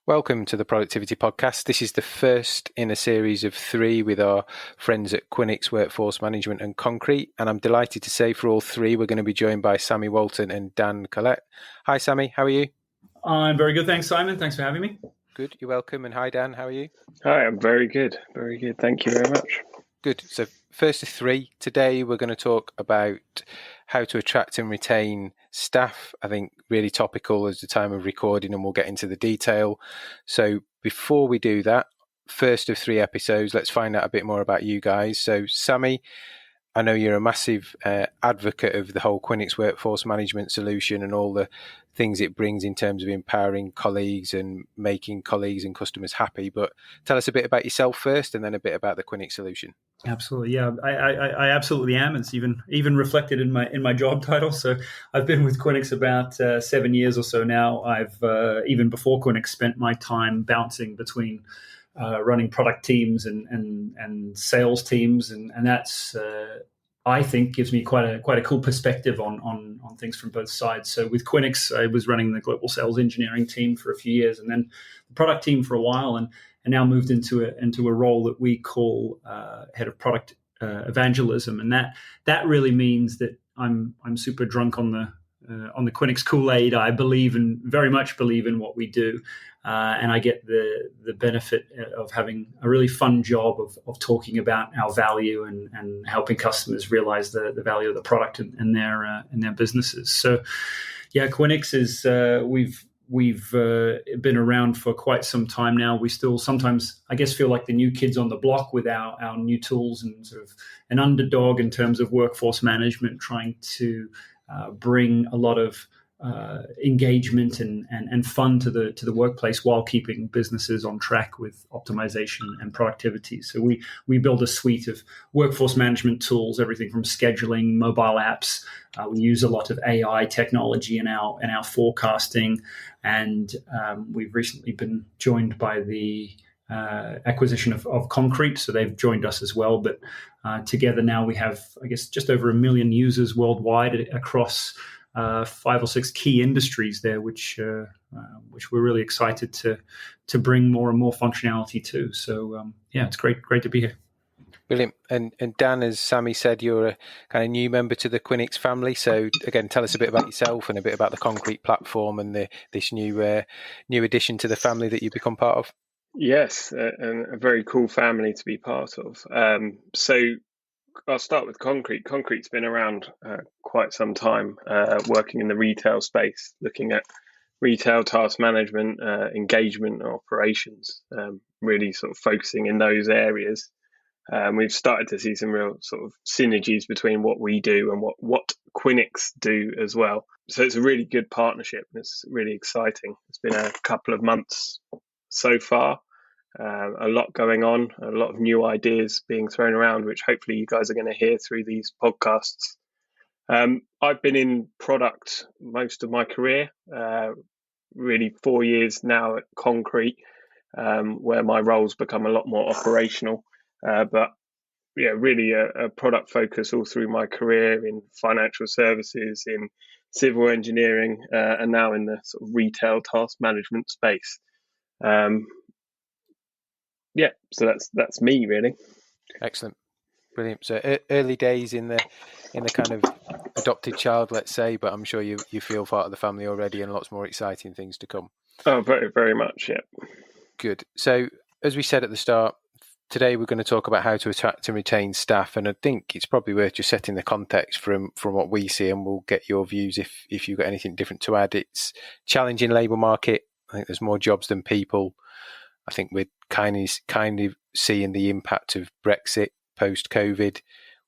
Welcome to the Productivity Podcast. This is the first in a series of 3 with our friends at Quinix Workforce Management and Concrete. And I'm delighted to say for all 3, we're going to be joined by Sammy Walton and Dan Collette. Hi, Sammy. How are you? I'm very good. Thanks, Simon. Thanks for having me. Good. You're welcome. And hi, Dan. How are you? Hi, I'm very good. Very good. Thank you very much. Good. So first of 3, today we're going to talk about how to attract and retain staff. I think really topical as the time of recording, and we'll get into the detail. So before we do that, first of 3 episodes, let's find out a bit more about you guys. So Sammy, I know you're a massive advocate of the whole Quinix workforce management solution and all the things it brings in terms of empowering colleagues and making colleagues and customers happy. But tell us a bit about yourself first, and then a bit about the Quinix solution. Absolutely, yeah, I absolutely am. It's even reflected in my job title. So I've been with Quinix about 7 years or so now. I've even before Quinix spent my time bouncing between running product teams and sales teams, and that's I think gives me quite a cool perspective on things from both sides. So with Quinix, I was running the global sales engineering team for a few years, and then the product team for a while, and now moved into a role that we call head of product evangelism, and that really means that I'm super drunk on the Quinix Kool-Aid. I very much believe in what we do, and I get the benefit of having a really fun job of talking about our value and helping customers realize the value of the product in their businesses. So, yeah, Quinix is we've been around for quite some time now. We still sometimes, I guess, feel like the new kids on the block with our new tools, and sort of an underdog in terms of workforce management, trying to bring a lot of engagement and fun to the workplace while keeping businesses on track with optimization and productivity. So we build a suite of workforce management tools, everything from scheduling, mobile apps. We use a lot of AI technology in our forecasting, and we've recently been joined by the acquisition of Concrete, so they've joined us as well. But together now we have, I guess, just over 1 million users worldwide across 5 or 6 key industries there, which we're really excited to bring more and more functionality to. So yeah, it's great to be here. Brilliant. And Dan, as Sammy said, you're a kind of new member to the Quinix family. So again, tell us a bit about yourself and a bit about the Concrete platform and this new addition to the family that you become part of. Yes, and a very cool family to be part of. So I'll start with Concrete. Concrete's been around quite some time, working in the retail space, looking at retail task management, engagement, and operations, really sort of focusing in those areas. We've started to see some real sort of synergies between what we do and what Quinix do as well. So it's a really good partnership, and it's really exciting. It's been a couple of months so far. A lot going on, a lot of new ideas being thrown around, which hopefully you guys are going to hear through these podcasts. I've been in product most of my career, really 4 years now at Concrete, where my roles become a lot more operational. But yeah, really a product focus all through my career in financial services, in civil engineering, and now in the sort of retail task management space. Yeah, so that's me really. Excellent, brilliant. So early days in the kind of adopted child, let's say, but I'm sure you feel part of the family already, and lots more exciting things to come. Oh, very, very much, yeah. Good. So as we said at the start, today we're going to talk about how to attract and retain staff, and I think it's probably worth just setting the context from what we see, and we'll get your views if you've got anything different to add. It's challenging labour market. I think there's more jobs than people. I think we're kind of seeing the impact of Brexit post-COVID.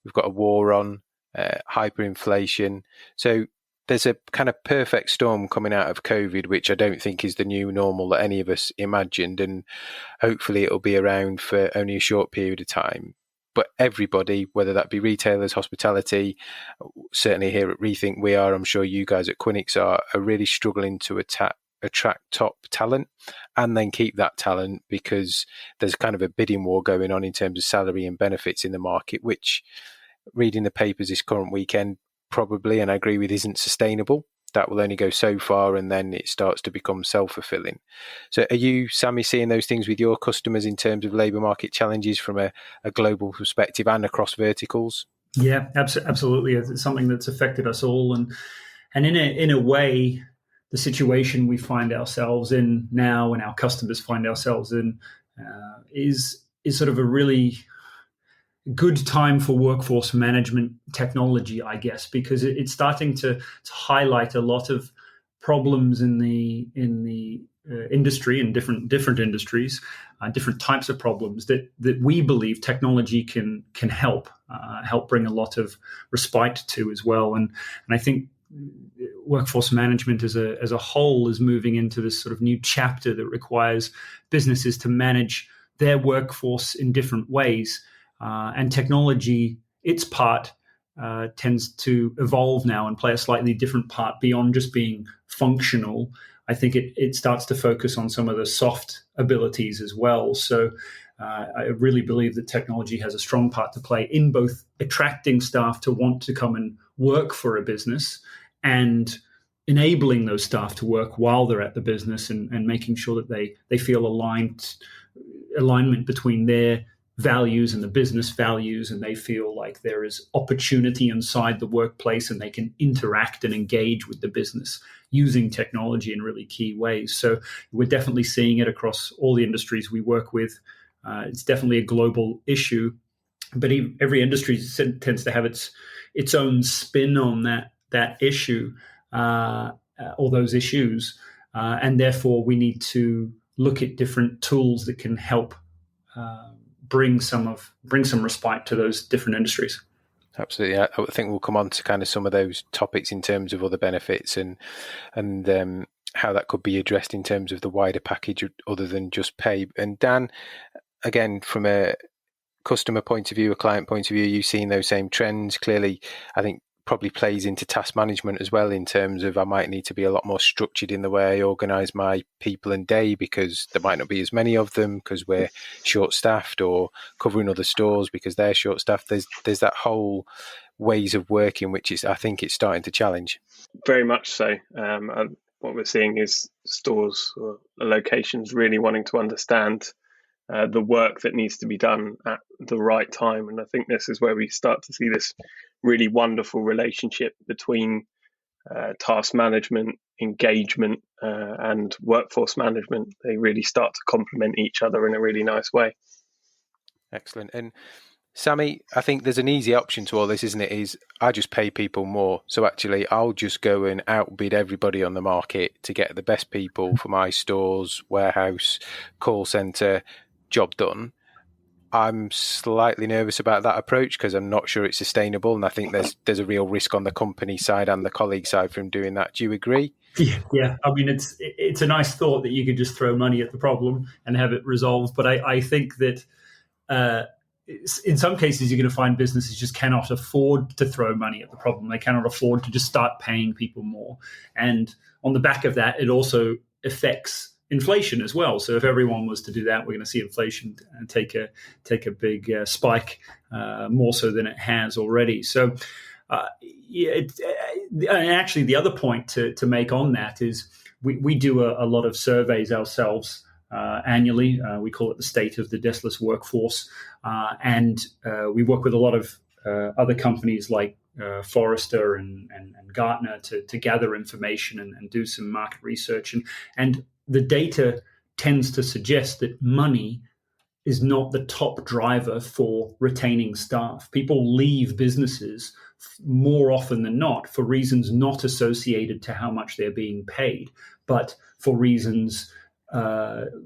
We've got a war on, hyperinflation. So there's a kind of perfect storm coming out of COVID, which I don't think is the new normal that any of us imagined. And hopefully it'll be around for only a short period of time. But everybody, whether that be retailers, hospitality, certainly here at Rethink we are, I'm sure you guys at Quinix are really struggling to attract top talent and then keep that talent, because there's kind of a bidding war going on in terms of salary and benefits in the market, which, reading the papers this current weekend, probably, and I agree with, isn't sustainable. that will only go so far, and then it starts to become self-fulfilling. So are you, Sammy, seeing those things with your customers in terms of labour market challenges from a global perspective and across verticals? Yeah, absolutely. It's something that's affected us all, and in a way, the situation we find ourselves in now, and our customers find ourselves in, is sort of a really good time for workforce management technology, I guess, because it's starting to highlight a lot of problems in the industry, in different industries, different types of problems that we believe technology can help bring a lot of respite to as well. And I think workforce management as a whole is moving into this sort of new chapter that requires businesses to manage their workforce in different ways. And technology, its part, tends to evolve now and play a slightly different part beyond just being functional. I think it starts to focus on some of the soft abilities as well. So I really believe that technology has a strong part to play in both attracting staff to want to come and work for a business and enabling those staff to work while they're at the business, and making sure that they feel alignment between their values and the business values, and they feel like there is opportunity inside the workplace and they can interact and engage with the business using technology in really key ways. So we're definitely seeing it across all the industries we work with. It's definitely a global issue, but every industry tends to have its own spin on that issue or those issues, and therefore we need to look at different tools that can help bring some respite to those different industries. Absolutely. I think we'll come on to kind of some of those topics in terms of other benefits and how that could be addressed in terms of the wider package other than just pay. And Dan, again, from a customer point of view, a client point of view, you've seen those same trends. Clearly, I think probably plays into task management as well, in terms of I might need to be a lot more structured in the way I organise my people and day, because there might not be as many of them because we're short-staffed, or covering other stores because they're short-staffed. There's that whole ways of working, which I think it's starting to challenge. Very much so. What we're seeing is stores or locations really wanting to understand the work that needs to be done at the right time. And I think this is where we start to see this really wonderful relationship between task management, engagement, and workforce management. They really start to complement each other in a really nice way. Excellent. And Sammy, I think there's an easy option to all this, isn't it? Is I just pay people more. So actually, I'll just go and outbid everybody on the market to get the best people for my stores, warehouse, call centre, job done. I'm slightly nervous about that approach because I'm not sure it's sustainable, and I think there's a real risk on the company side and the colleague side from doing that. Do you agree? Yeah. I mean, it's a nice thought that you could just throw money at the problem and have it resolved, but I think that in some cases you're going to find businesses just cannot afford to throw money at the problem. They cannot afford to just start paying people more, and on the back of that, it also affects inflation as well. So if everyone was to do that, we're going to see inflation take a big spike, more so than it has already. So actually, the other point to make on that is we do a lot of surveys ourselves annually. We call it the State of the Deskless Workforce, and we work with a lot of other companies like Forrester and Gartner to gather information and do some market research, and the data tends to suggest that money is not the top driver for retaining staff. People leave businesses more often than not for reasons not associated to how much they're being paid, but for reasons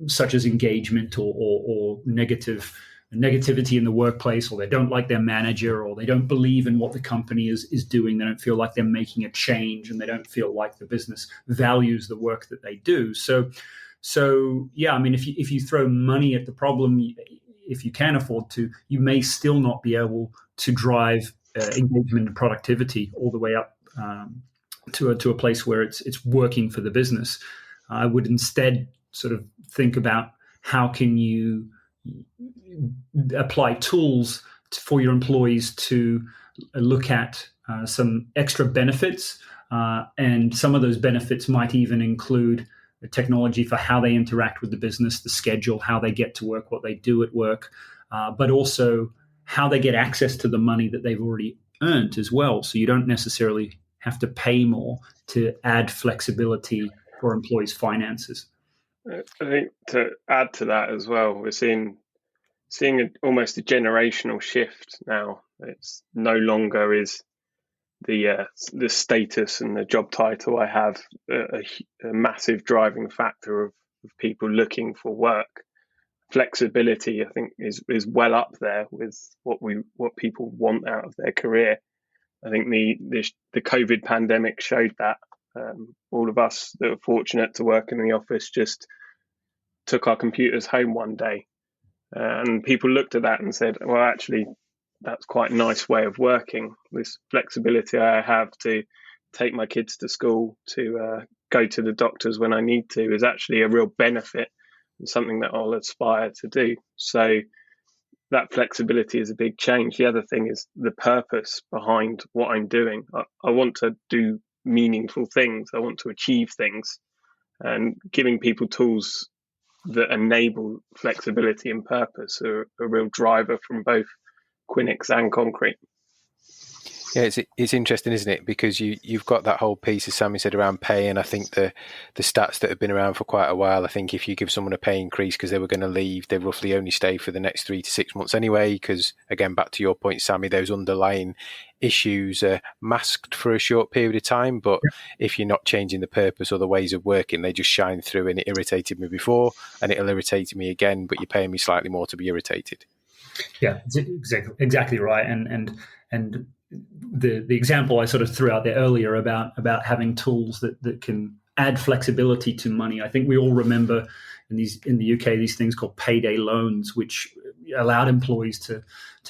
such as engagement or negativity in the workplace, or they don't like their manager, or they don't believe in what the company is doing. They don't feel like they're making a change, and they don't feel like the business values the work that they do. So yeah, I mean, if you throw money at the problem, if you can afford to, you may still not be able to drive engagement and productivity all the way up to a place where it's working for the business. I would instead sort of think about how can you apply tools for your employees to look at some extra benefits And some of those benefits might even include the technology for how they interact with the business, the schedule, how they get to work, what they do at work, but also how they get access to the money that they've already earned as well. So you don't necessarily have to pay more to add flexibility for employees' finances. I think to add to that as well, we're seeing almost a generational shift now. It's no longer is the status and the job title I have a massive driving factor of people looking for work. Flexibility, I think, is well up there with what people want out of their career. I think the COVID pandemic showed that. All of us that were fortunate to work in the office just took our computers home one day, and people looked at that and said, well, actually, that's quite a nice way of working. This flexibility I have to take my kids to school, to go to the doctors when I need to, is actually a real benefit and something that I'll aspire to do. So that flexibility is a big change. The other thing is the purpose behind what I'm doing. I want to do meaningful things. I want to achieve things, and giving people tools that enable flexibility and purpose are a real driver from both Quinix and Concrete. Yeah, it's interesting, isn't it? Because you've got that whole piece, as Sammy said, around pay, and I think the stats that have been around for quite a while, I think if you give someone a pay increase because they were going to leave, they roughly only stay for the next 3 to 6 months anyway, because, again, back to your point, Sammy, those underlying issues are masked for a short period of time, but if you're not changing the purpose or the ways of working, they just shine through, and it irritated me before, and it'll irritate me again, but you're paying me slightly more to be irritated. Yeah, exactly right. And the example I sort of threw out there earlier about having tools that can add flexibility to money. I think we all remember in the UK these things called payday loans, which allowed employees to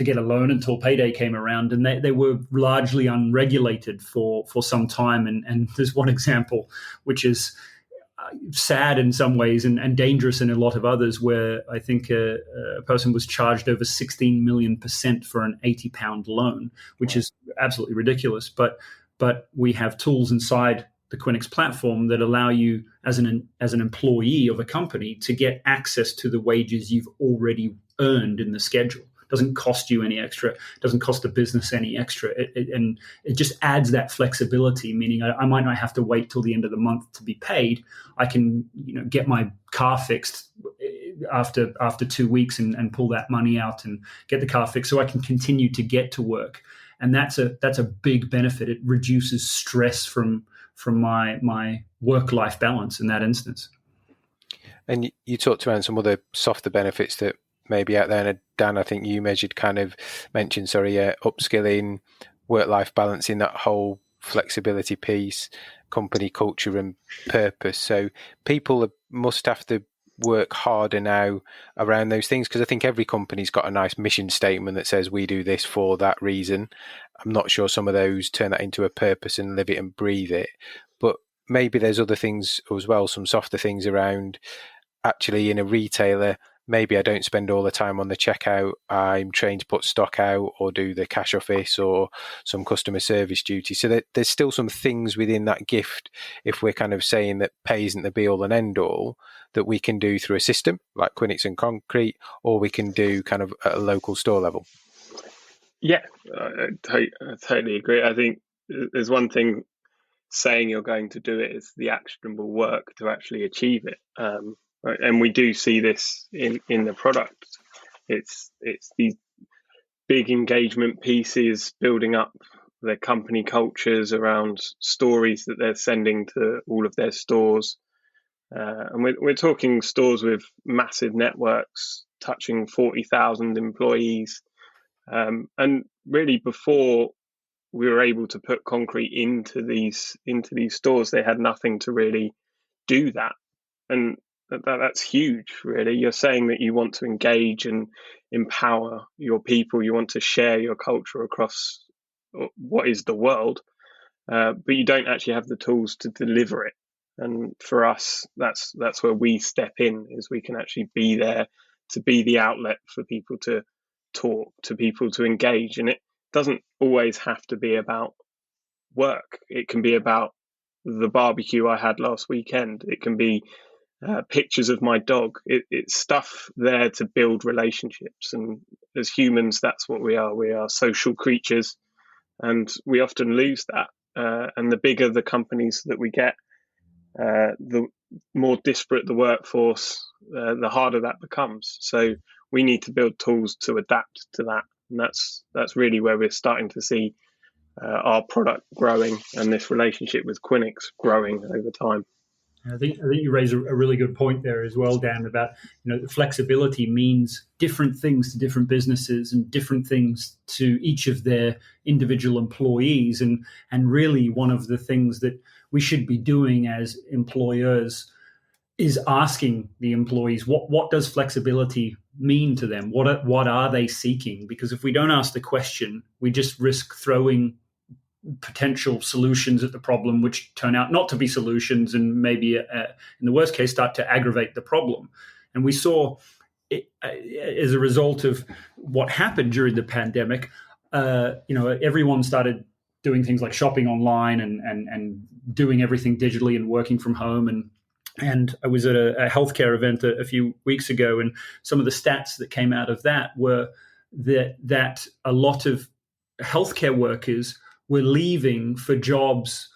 get a loan until payday came around, and they were largely unregulated for some time. And there's one example which is sad in some ways and dangerous in a lot of others, where I think a person was charged over 16 million% for an £80 loan, which is absolutely ridiculous. But we have tools inside the Quinix platform that allow you as an employee of a company to get access to the wages you've already earned in the schedule. Doesn't cost you any extra, doesn't cost the business any extra. And it just adds that flexibility, meaning I might not have to wait till the end of the month to be paid. I can get my car fixed after 2 weeks and pull that money out and get the car fixed so I can continue to get to work. And that's a big benefit. It reduces stress from my work-life balance in that instance. And you talked around some other softer benefits that maybe out there. And Dan, I think you mentioned upskilling, work-life balance, in that whole flexibility piece, company culture and purpose. So people must have to work harder now around those things, because I think every company's got a nice mission statement that says we do this for that reason. I'm not sure some of those turn that into a purpose and live it and breathe it. But maybe there's other things as well, some softer things around actually in a retailer. Maybe I don't spend all the time on the checkout. I'm trained to put stock out or do the cash office or some customer service duty. So there's still some things within that gift, if we're kind of saying that pay isn't the be-all and end-all, that we can do through a system like Quinix and Concrete, or we can do kind of at a local store level. Yeah, I totally agree. I think there's one thing saying you're going to do it, is the actionable work to actually achieve it. And we do see this in the product. It's these big engagement pieces, building up their company cultures around stories that they're sending to all of their stores. And we're talking stores with massive networks, touching 40,000 employees. And really, before we were able to put Concrete into these stores, they had nothing to really do that. And that's huge, really. You're saying that you want to engage and empower your people. You want to share your culture across what is the world, but you don't actually have the tools to deliver it. And for us, that's where we step in, is we can actually be there to be the outlet for people to talk, to people to engage. And it doesn't always have to be about work. It can be about the barbecue I had last weekend. It can be pictures of my dog. It's stuff there to build relationships. And as humans, that's what we are. We are social creatures, and we often lose that. And the bigger the companies that we get, the more disparate the workforce, the harder that becomes. So we need to build tools to adapt to that. And that's really where we're starting to see our product growing and this relationship with Quinix growing over time. I think you raise a really good point there as well, Dan, about flexibility means different things to different businesses and different things to each of their individual employees. And really one of the things that we should be doing as employers is asking the employees, what does flexibility mean to them? What are they seeking? Because if we don't ask the question, we just risk throwing potential solutions at the problem, which turn out not to be solutions, and maybe in the worst case start to aggravate the problem. And we saw it, as a result of what happened during the pandemic, everyone started doing things like shopping online and doing everything digitally and working from home. And I was at a healthcare event a few weeks ago, and some of the stats that came out of that were that a lot of healthcare workers were leaving for jobs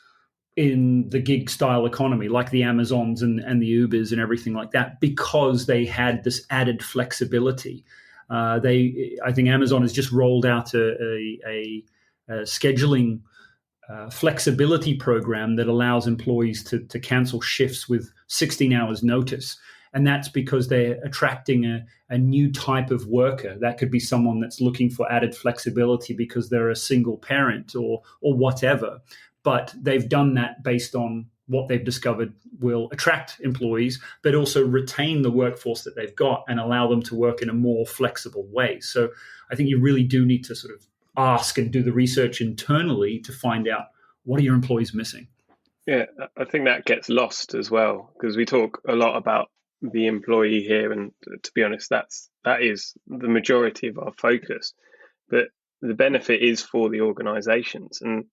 in the gig style economy, like the Amazons and the Ubers and everything like that, because they had this added flexibility. I think Amazon has just rolled out a scheduling flexibility program that allows employees to cancel shifts with 16 hours notice. And that's because they're attracting a new type of worker. That could be someone that's looking for added flexibility because they're a single parent or whatever. But they've done that based on what they've discovered will attract employees, but also retain the workforce that they've got and allow them to work in a more flexible way. So I think you really do need to sort of ask and do the research internally to find out, what are your employees missing? Yeah, I think that gets lost as well, because we talk a lot about the employee here, and to be honest, that is the majority of our focus. But the benefit is for the organizations, and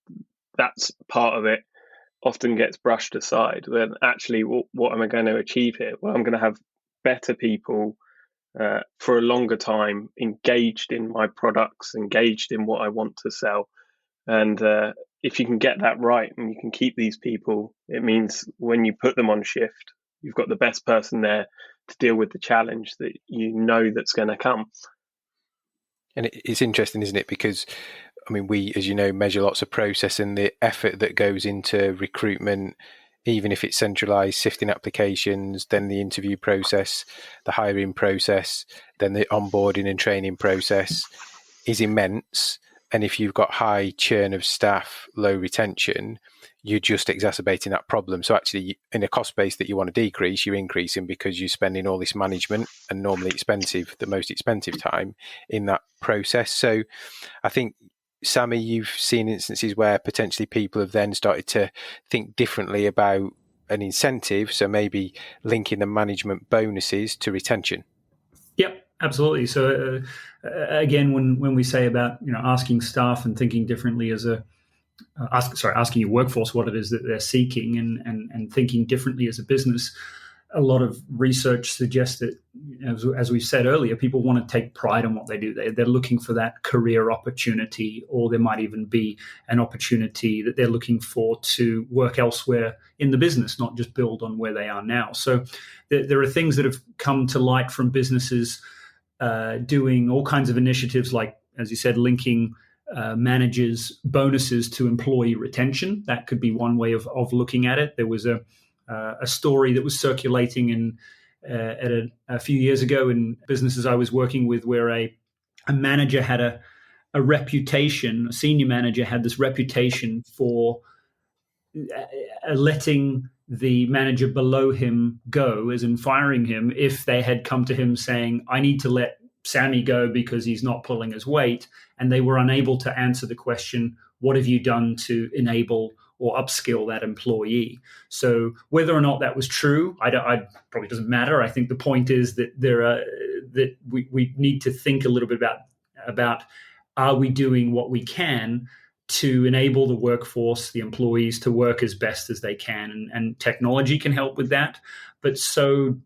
that's part of it often gets brushed aside. When actually, what am I going to achieve here? Well, I'm going to have better people for a longer time engaged in my products, engaged in what I want to sell. And if you can get that right and you can keep these people, it means when you put them on shift, you've got the best person there to deal with the challenge that that's going to come. And it's interesting, isn't it? Because, I mean, we, as you know, measure lots of process and the effort that goes into recruitment, even if it's centralized, sifting applications, then the interview process, the hiring process, then the onboarding and training process is immense. And if you've got high churn of staff, low retention, you're just exacerbating that problem. So actually, in a cost base that you want to decrease, you're increasing because you're spending all this management and normally the most expensive time in that process. So I think, Sammy, you've seen instances where potentially people have then started to think differently about an incentive. So maybe linking the management bonuses to retention. Yep. Absolutely. So again, when we say about asking staff and thinking differently as asking your workforce what it is that they're seeking and thinking differently as a business, a lot of research suggests that, as we said earlier, people want to take pride in what they do. They're looking for that career opportunity, or there might even be an opportunity that they're looking for to work elsewhere in the business, not just build on where they are now. So there are things that have come to light from businesses doing all kinds of initiatives, like, as you said, linking managers' bonuses to employee retention. That could be one way of looking at it. There was a story that was circulating a few years ago in businesses I was working with, where a manager had a reputation, a senior manager had this reputation for letting the manager below him go, as in firing him, if they had come to him saying, I need to let Sammy go because he's not pulling his weight. And they were unable to answer the question, what have you done to enable or upskill that employee? So whether or not that was true, I probably doesn't matter. I think the point is that we need to think a little bit about are we doing what we can to enable the workforce, the employees, to work as best as they can. And technology can help with that, but so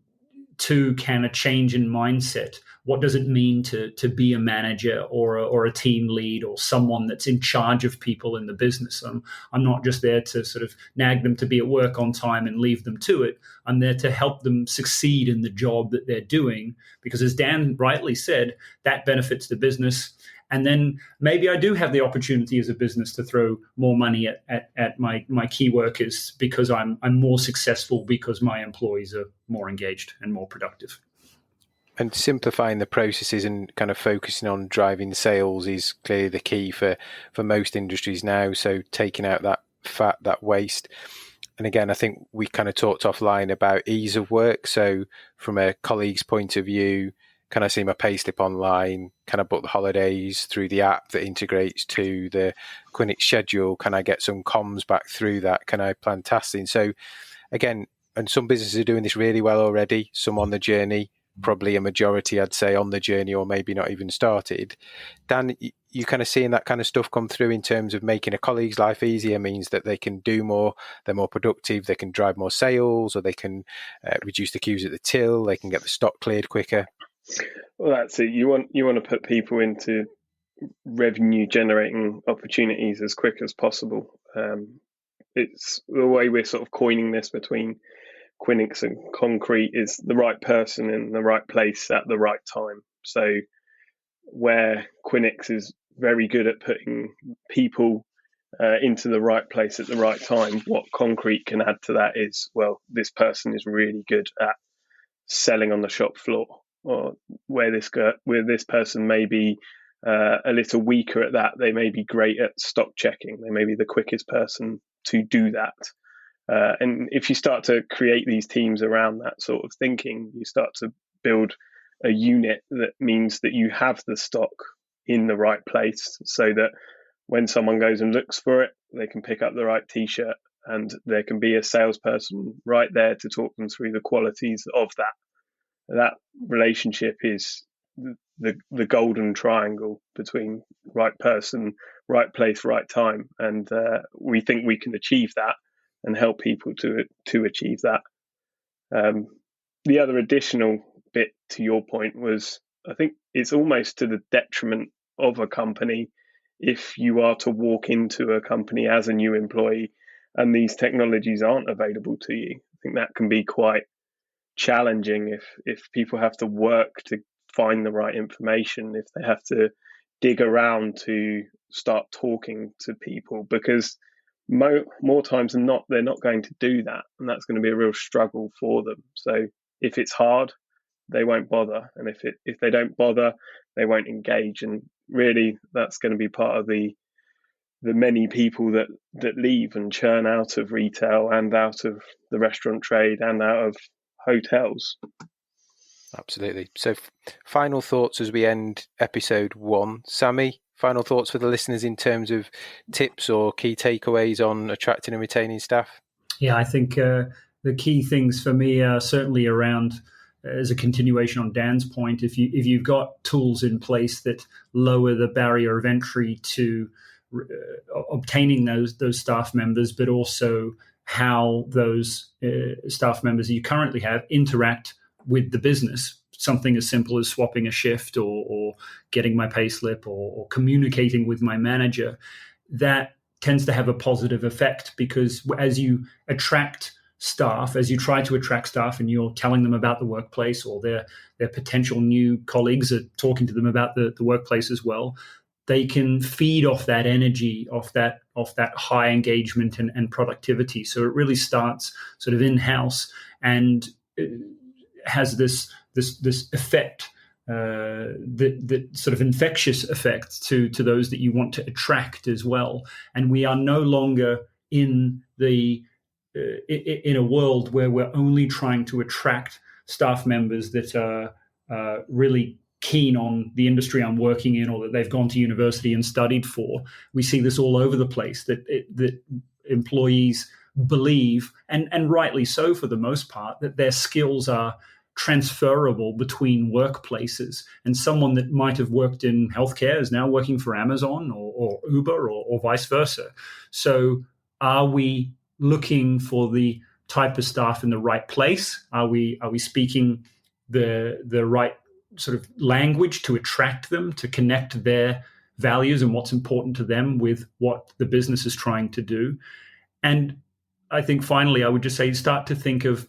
too can a change in mindset. What does it mean to be a manager or a team lead or someone that's in charge of people in the business? I'm not just there to sort of nag them to be at work on time and leave them to it. I'm there to help them succeed in the job that they're doing, because as Dan rightly said, that benefits the business. And then maybe I do have the opportunity as a business to throw more money at my key workers because I'm more successful because my employees are more engaged and more productive. And simplifying the processes and kind of focusing on driving sales is clearly the key for most industries now. So taking out that fat, that waste. And again, I think we kind of talked offline about ease of work. So from a colleague's point of view, can I see my payslip online? Can I book the holidays through the app that integrates to the Quinix schedule? Can I get some comms back through that? Can I plan tasking? So again, and some businesses are doing this really well already, some on the journey, probably a majority, I'd say, on the journey or maybe not even started. Dan, you kind of seeing that kind of stuff come through in terms of making a colleague's life easier means that they can do more, they're more productive, they can drive more sales, or they can reduce the queues at the till, they can get the stock cleared quicker. Well, that's it. You want to put people into revenue generating opportunities as quick as possible. It's the way we're sort of coining this between Quinix and Concrete is the right person in the right place at the right time. So where Quinix is very good at putting people into the right place at the right time, what Concrete can add to that is, well, this person is really good at selling on the shop floor, or where this person may be a little weaker at that, they may be great at stock checking. They may be the quickest person to do that. And if you start to create these teams around that sort of thinking, you start to build a unit that means that you have the stock in the right place, so that when someone goes and looks for it, they can pick up the right t-shirt, and there can be a salesperson right there to talk them through the qualities of that. That relationship is the golden triangle between right person, right place, right time. And we think we can achieve that and help people to achieve that. The other additional bit to your point was, I think it's almost to the detriment of a company if you are to walk into a company as a new employee and these technologies aren't available to you. I think that can be quite challenging if people have to work to find the right information, if they have to dig around to start talking to people, because more times than not, they're not going to do that, and that's going to be a real struggle for them. So if it's hard, they won't bother, and if they don't bother, they won't engage. And really, that's going to be part of the many people that leave and churn out of retail and out of the restaurant trade and out of hotels. Absolutely. So final thoughts as we end episode 1. Sammy, final thoughts for the listeners in terms of tips or key takeaways on attracting and retaining staff? Yeah, I think the key things for me are certainly around, as a continuation on Dan's point, if you've got tools in place that lower the barrier of entry to obtaining those staff members, but also how those staff members you currently have interact with the business. Something as simple as swapping a shift or getting my pay slip or communicating with my manager, that tends to have a positive effect, because as you attract staff, as you try to attract staff and you're telling them about the workplace, or their potential new colleagues are talking to them about the workplace as well, they can feed off that energy, off that high engagement and productivity. So it really starts sort of in-house and has this effect, that sort of infectious effect to those that you want to attract as well. And we are no longer in a world where we're only trying to attract staff members that are really keen on the industry I'm working in, or that they've gone to university and studied for. We see this all over the place, that employees believe, and rightly so for the most part, that their skills are transferable between workplaces. And someone that might have worked in healthcare is now working for Amazon or Uber or vice versa. So are we looking for the type of staff in the right place? Are we speaking the right sort of language to attract them, to connect their values and what's important to them with what the business is trying to do? And I think finally, I would just say start to think of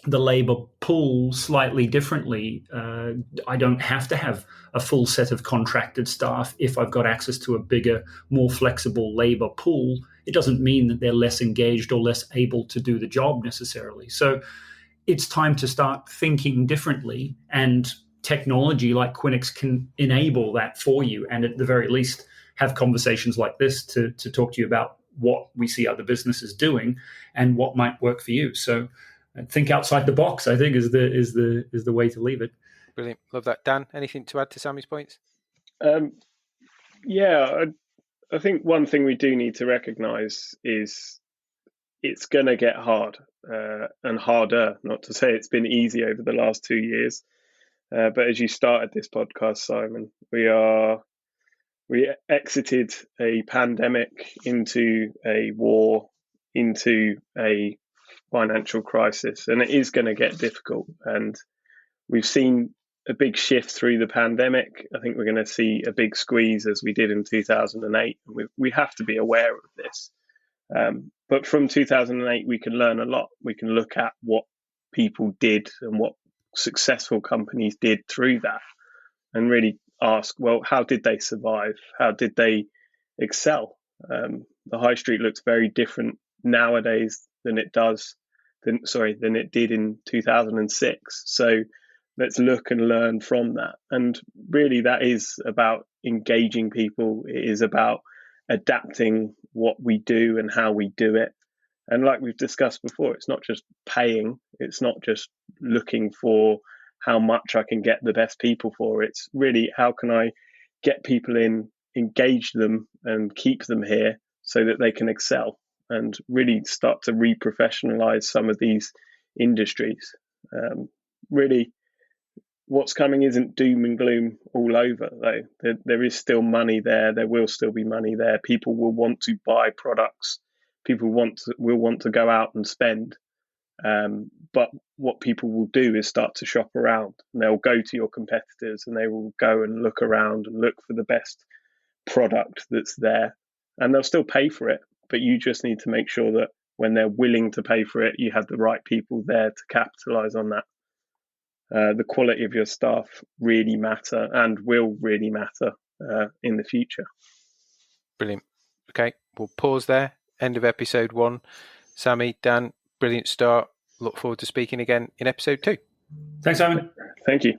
the labor pool slightly differently. I don't have to have a full set of contracted staff if I've got access to a bigger, more flexible labor pool. It doesn't mean that they're less engaged or less able to do the job necessarily. So it's time to start thinking differently, and technology like Quinnox can enable that for you, and at the very least have conversations like this to talk to you about what we see other businesses doing and what might work for you. So think outside the box, I think, is the way to leave it. Brilliant. Love that. Dan, anything to add to Sammy's points? Yeah, I think one thing we do need to recognise is it's going to get hard and harder. Not to say it's been easy over the last 2 years, but as you started this podcast, Simon, we exited a pandemic into a war, into a financial crisis, and it is going to get difficult. And we've seen a big shift through the pandemic. I think we're going to see a big squeeze as we did in 2008. And we have to be aware of this. But from 2008, we can learn a lot. We can look at what people did and what successful companies did through that, and really ask, well, how did they survive? How did they excel? The high street looks very different nowadays than it did in 2006. So let's look and learn from that. And really, that is about engaging people. It is about adapting what we do and how we do it. And like we've discussed before, it's not just paying. It's not just looking for how much I can get the best people for. It's really, how can I get people in, engage them and keep them here so that they can excel and really start to re-professionalize some of these industries. Really, what's coming isn't doom and gloom all over, though. There is still money there. There will still be money there. People will want to buy products. People will want to go out and spend. But what people will do is start to shop around, and they'll go to your competitors and they will go and look around and look for the best product that's there, and they'll still pay for it. But you just need to make sure that when they're willing to pay for it, you have the right people there to capitalize on that. The quality of your staff really matter and will really matter in the future. Brilliant. Okay, we'll pause there. End of episode 1. Sammy, Dan, brilliant start. Look forward to speaking again in episode 2. Thanks, Simon. Thank you.